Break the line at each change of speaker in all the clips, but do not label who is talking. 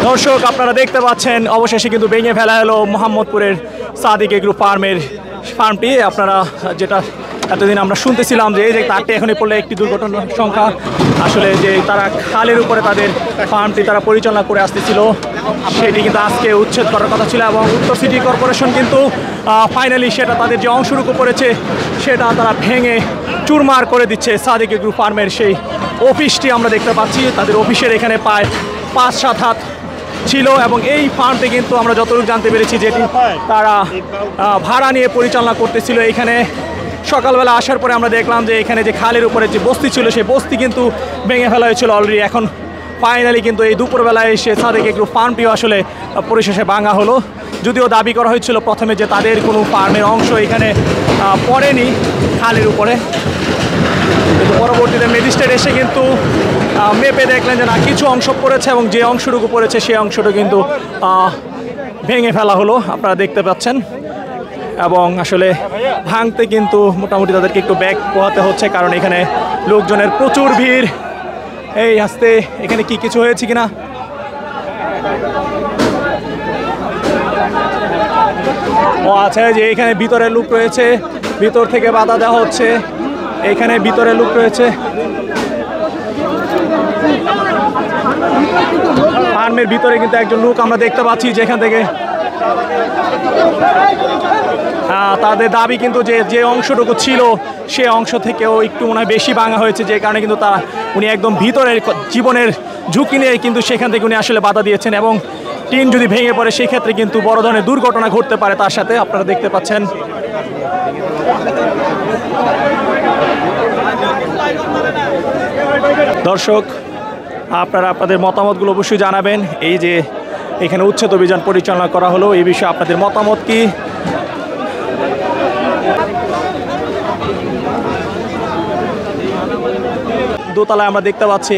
দর্শক আপনারা দেখতে পাচ্ছেন অবশেষে কিন্তু ভেঙে ফেলা হলো মোহাম্মদপুরের সাদিক এগ্রো ফার্মটি। আপনারা যেটা এতদিন আমরা শুনতেছিলাম যে এই যে তারটি এখনই পড়লে একটি দুর্ঘটনার সংখ্যা, আসলে যে তারা খালের উপরে তাদের ফার্মটি তারা পরিচালনা করে আসতেছিল সেটি কিন্তু আজকে উচ্ছেদ করার কথা ছিল, এবং উত্তর সিটি কর্পোরেশন কিন্তু ফাইনালি সেটা তাদের যে অংশটুকু পড়েছে সেটা তারা ভেঙে চুরমার করে দিচ্ছে। সাদিক এগ্রো ফার্মের সেই অফিসটি আমরা দেখতে পাচ্ছি, তাদের অফিসের এখানে প্রায় 5-7 হাত ছিল, এবং এই ফার্মটি কিন্তু আমরা যতটুকু জানতে পেরেছি যেটি তারা ভাড়া নিয়ে পরিচালনা করতেছিল। এখানে সকালবেলা আসার পরে আমরা দেখলাম যে এখানে যে খালের উপরে যে বস্তি ছিল সেই বস্তি কিন্তু ভেঙে ফেলা হয়েছিল অলরেডি। এখন ফাইনালি কিন্তু এই দুপুরবেলায় এসে সাদিক এগ্রো ফার্মটিও আসলে পরিশেষে ভাঙা হলো। যদিও দাবি করা হয়েছিল প্রথমে যে তাদের কোনো ফার্মের অংশ এখানে পড়েনি খালের উপরে, কিন্তু পরবর্তীতে ম্যাজিস্ট্রেট এসে কিন্তু মেপে দেখলেন যে না, কিছু অংশ পড়েছে, এবং যে অংশটুকু পড়েছে সেই অংশটা কিন্তু ভেঙে ফেলা হলো, আপনারা দেখতে পাচ্ছেন। এবং আসলে ভাঙতে কিন্তু মোটামুটি তাদেরকে একটু ব্যাক পোহাতে হচ্ছে, কারণ এখানে লোকজনের প্রচুর ভিড়। এই আসতে এখানে কি কিছু হয়েছে কিনা, ও আচ্ছা, যে এখানে ভিতরে লোক রয়েছে, ভিতর থেকে বাধা দেওয়া হচ্ছে, এখানে ভিতরে লোক রয়েছে। ফার্মের ভিতরে কিন্তু একজন লোক আমরা দেখতে পাচ্ছি, যেখান থেকে তাদের দাবি কিন্তু যে অংশটুকু ছিল সে অংশ থেকেও একটু মনে হয় বেশি ভাঙা হয়েছে, যে কারণে কিন্তু উনি একদম ভিতরের জীবনের ঝুঁকি নিয়ে কিন্তু সেখান থেকে উনি আসলে বাধা দিয়েছেন। এবং টিন যদি ভেঙে পড়ে সেই ক্ষেত্রে কিন্তু বড় ধরনের দুর্ঘটনা ঘটতে পারে তার সাথে, আপনারা দেখতে পাচ্ছেন। দর্শক আপনারা আপনাদের মতামতগুলো অবশ্যই জানাবেন। এই যে এখানে উচ্ছেদ অভিযান পরিচালনা করা হলো, এই বিষয়ে আপনাদের মতামত কি? দোতলায় আমরা দেখতে পাচ্ছি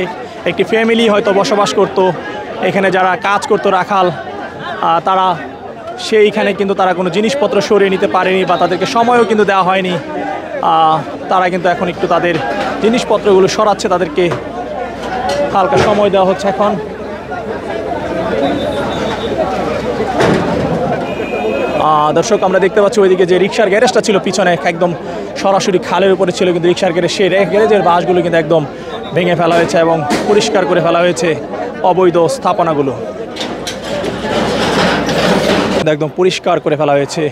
একটি ফ্যামিলি হয়তো বসবাস করত, এখানে যারা কাজ করতো রাখাল, তারা সেইখানে কিন্তু তারা কোনো জিনিসপত্র সরিয়ে নিতে পারেনি, বা তাদেরকে সময়ও কিন্তু দেওয়া হয়নি। তারা কিন্তু এখন একটু তাদের জিনিসপত্রগুলো সরাচ্ছে, তাদেরকে হালকা সময় দেওয়া হচ্ছে এখন। দর্শক আমরা দেখতে পাচ্ছি ওইদিকে যে রিক্সার গ্যারেজটা ছিল পিছনে একদম সরাসরি খালের উপরে ছিল, কিন্তু রিক্সার গ্যারেজ সেই গ্যারেজের বাসগুলো কিন্তু একদম ভেঙে ফেলা হয়েছে এবং পরিষ্কার করে ফেলা হয়েছে। অবৈধ স্থাপনাগুলো একদম পরিষ্কার করে ফেলা হয়েছে।